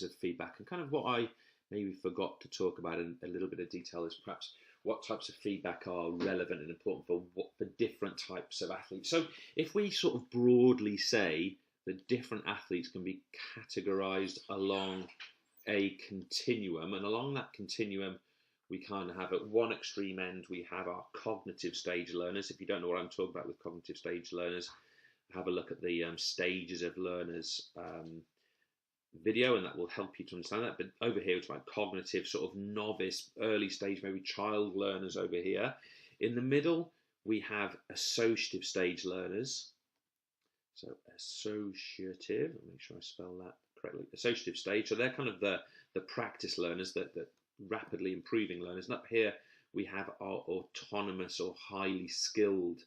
of feedback, and kind of what I maybe forgot to talk about in a little bit of detail is perhaps what types of feedback are relevant and important for different types of athletes. So if we sort of broadly say that different athletes can be categorized along a continuum, and along that continuum we kind of have at one extreme end we have our cognitive stage learners. If you don't know what I'm talking about with cognitive stage learners, have a look at the stages of learners video, and that will help you to understand that. But over here it's about cognitive, sort of novice, early stage, maybe child learners over here. In the middle we have associative stage learners. So associative, I'll make sure I spell that correctly, associative stage. So they're kind of the practice learners, that rapidly improving learners. And up here we have our autonomous or highly skilled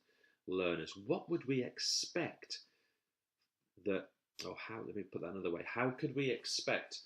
learners. What would we expect that, or how, let me put that another way, how could we expect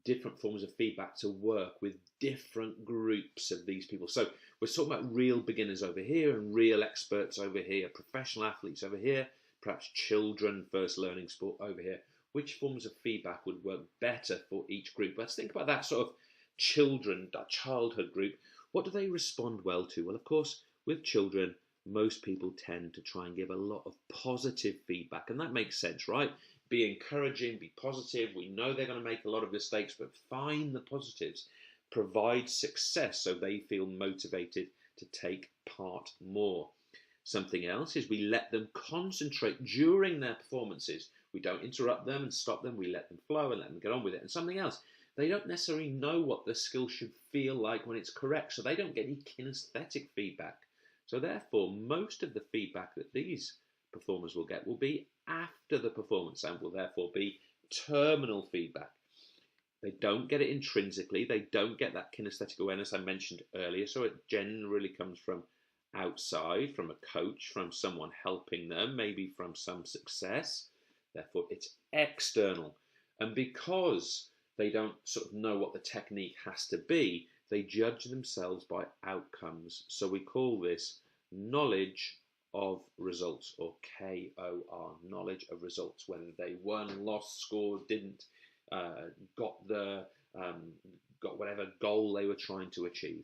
different forms of feedback to work with different groups of these people? So we're talking about real beginners over here and real experts over here, professional athletes over here, perhaps children first learning sport over here. Which forms of feedback would work better for each group? Let's think about that sort of children, that childhood group. What do they respond well to? Well, of course, with children, most people tend to try and give a lot of positive feedback, and that makes sense, right? Be encouraging, be positive. We know they're going to make a lot of mistakes, but find the positives. Provide success so they feel motivated to take part more. Something else is we let them concentrate during their performances. We don't interrupt them and stop them. We let them flow and let them get on with it. And something else, they don't necessarily know what the skill should feel like when it's correct, so they don't get any kinesthetic feedback. So therefore, most of the feedback that these performers will get will be after the performance and will therefore be terminal feedback. They don't get it intrinsically. They don't get that kinesthetic awareness I mentioned earlier. So it generally comes from outside, from a coach, from someone helping them, maybe from some success. Therefore, it's external. And because they don't sort of know what the technique has to be, they judge themselves by outcomes. So we call this knowledge of results, or KOR, knowledge of results, whether they won, lost, scored, didn't, got whatever goal they were trying to achieve.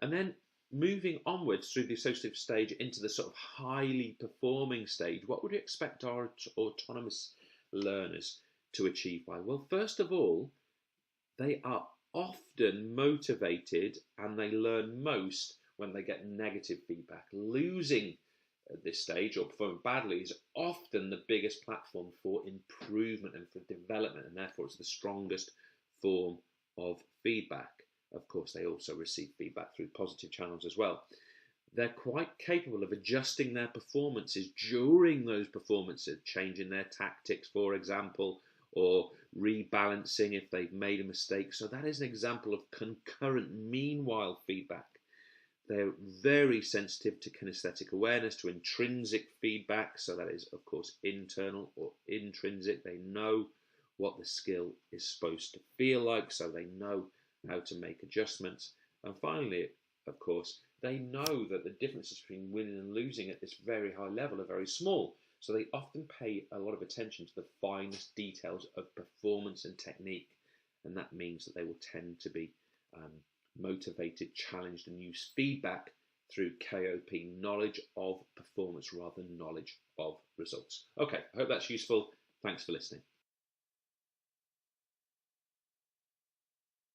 And then moving onwards through the associative stage into the sort of highly performing stage, what would you expect our autonomous learners to achieve by? Well, first of all, they are often motivated and they learn most when they get negative feedback. Losing at this stage or performing badly is often the biggest platform for improvement and for development, and therefore it's the strongest form of feedback. Of course, they also receive feedback through positive channels as well. They're quite capable of adjusting their performances during those performances, changing their tactics, for example, or rebalancing if they've made a mistake. So that is an example of concurrent meanwhile feedback. They're very sensitive to kinesthetic awareness, to intrinsic feedback. So that is, of course, internal or intrinsic. They know what the skill is supposed to feel like, so they know how to make adjustments. And finally, of course, they know that the differences between winning and losing at this very high level are very small. So they often pay a lot of attention to the finest details of performance and technique. And that means that they will tend to be motivated, challenged, and use feedback through KOP, knowledge of performance rather than knowledge of results. Okay, I hope that's useful. Thanks for listening.